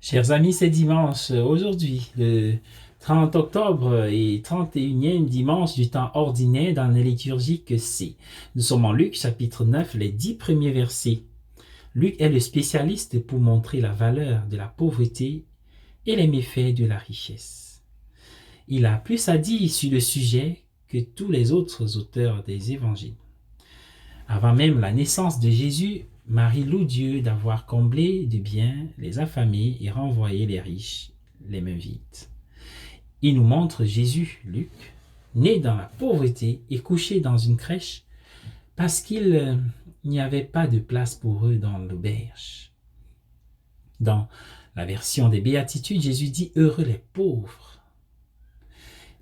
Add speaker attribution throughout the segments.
Speaker 1: Chers amis, c'est dimanche aujourd'hui, le 30 octobre et 31e dimanche du temps ordinaire dans la liturgique C. Nous sommes en Luc chapitre 9, les 10 premiers versets. Luc est le spécialiste pour montrer la valeur de la pauvreté et les méfaits de la richesse. Il a plus à dire sur le sujet que tous les autres auteurs des évangiles. Avant même la naissance de Jésus, Marie loue Dieu d'avoir comblé de biens les affamés et renvoyé les riches les mains vides. Il nous montre Jésus, Luc, né dans la pauvreté et couché dans une crèche parce qu'il n'y avait pas de place pour eux dans l'auberge. Dans la version des Béatitudes, Jésus dit « Heureux les pauvres »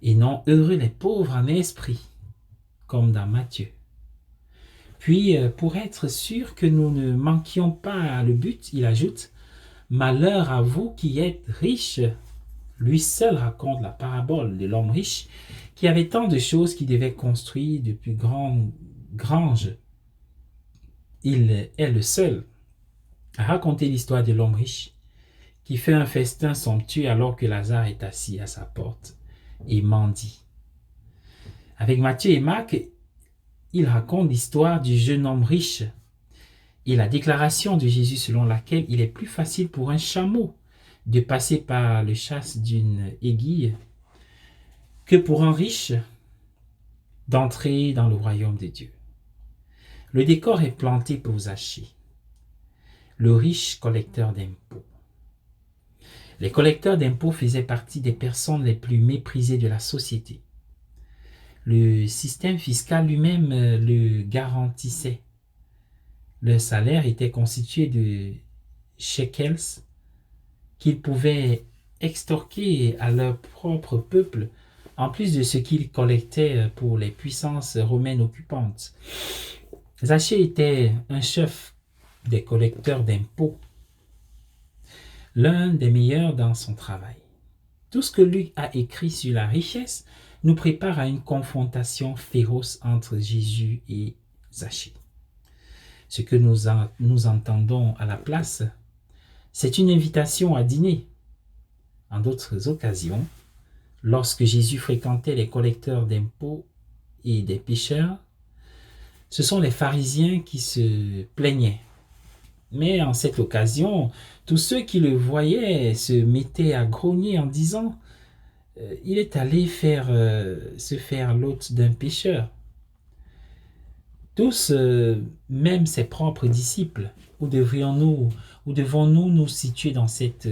Speaker 1: et non « Heureux les pauvres en esprit » comme dans Matthieu. Puis, pour être sûr que nous ne manquions pas le but, il ajoute « Malheur à vous qui êtes riches ». Lui seul raconte la parabole de l'homme riche qui avait tant de choses qu'il devait construire de plus grandes granges. Il est le seul à raconter l'histoire de l'homme riche qui fait un festin somptueux alors que Lazare est assis à sa porte et mendie. Avec Matthieu et Marc, il raconte l'histoire du jeune homme riche et la déclaration de Jésus selon laquelle il est plus facile pour un chameau de passer par le chas d'une aiguille que pour un riche d'entrer dans le royaume de Dieu. Le décor est planté pour Zachée, le riche collecteur d'impôts. Les collecteurs d'impôts faisaient partie des personnes les plus méprisées de la société. Le système fiscal lui-même le garantissait. Leur salaire était constitué de shekels qu'ils pouvaient extorquer à leur propre peuple, en plus de ce qu'ils collectaient pour les puissances romaines occupantes. Zachée était un chef des collecteurs d'impôts, l'un des meilleurs dans son travail. Tout ce que Luc a écrit sur la richesse nous prépare à une confrontation féroce entre Jésus et Zachée. Ce que nous entendons à la place, c'est une invitation à dîner. En d'autres occasions, lorsque Jésus fréquentait les collecteurs d'impôts et des pécheurs, ce sont les pharisiens qui se plaignaient. Mais en cette occasion, tous ceux qui le voyaient se mettaient à grogner en disant « Il est allé se faire l'hôte d'un pécheur ». Tous, même ses propres disciples, où devons-nous nous situer dans cette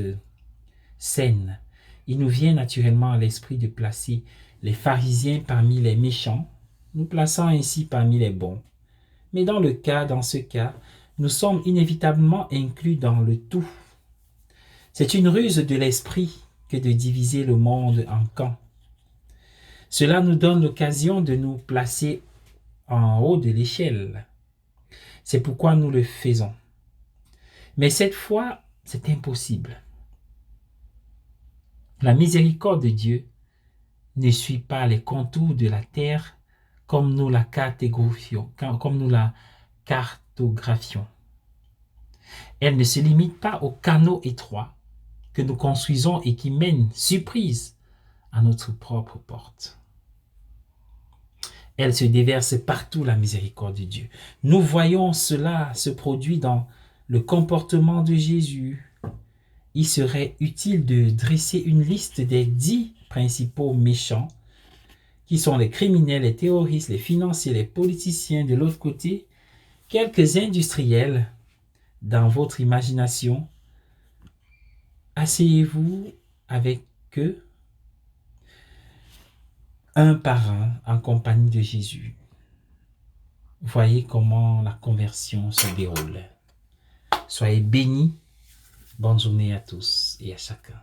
Speaker 1: scène? Il nous vient naturellement à l'esprit de placer les pharisiens parmi les méchants, nous plaçant ainsi parmi les bons. Mais dans ce cas, nous sommes inévitablement inclus dans le tout. C'est une ruse de l'esprit que de diviser le monde en camps. Cela nous donne l'occasion de nous placer en haut de l'échelle. C'est pourquoi nous le faisons. Mais cette fois, c'est impossible. La miséricorde de Dieu ne suit pas les contours de la terre comme nous la cartographions. Elle ne se limite pas aux canaux étroits que nous construisons et qui mènent, surprise, à notre propre porte. Elle se déverse partout, la miséricorde de Dieu. Nous voyons cela se produire dans le comportement de Jésus. Il serait utile de dresser une liste des 10 principaux méchants, qui sont les criminels, les terroristes, les financiers, les politiciens. De l'autre côté, quelques industriels dans votre imagination. Asseyez-vous avec eux, un par un, en compagnie de Jésus. Voyez comment la conversion se déroule. Soyez bénis. Bonne journée à tous et à chacun.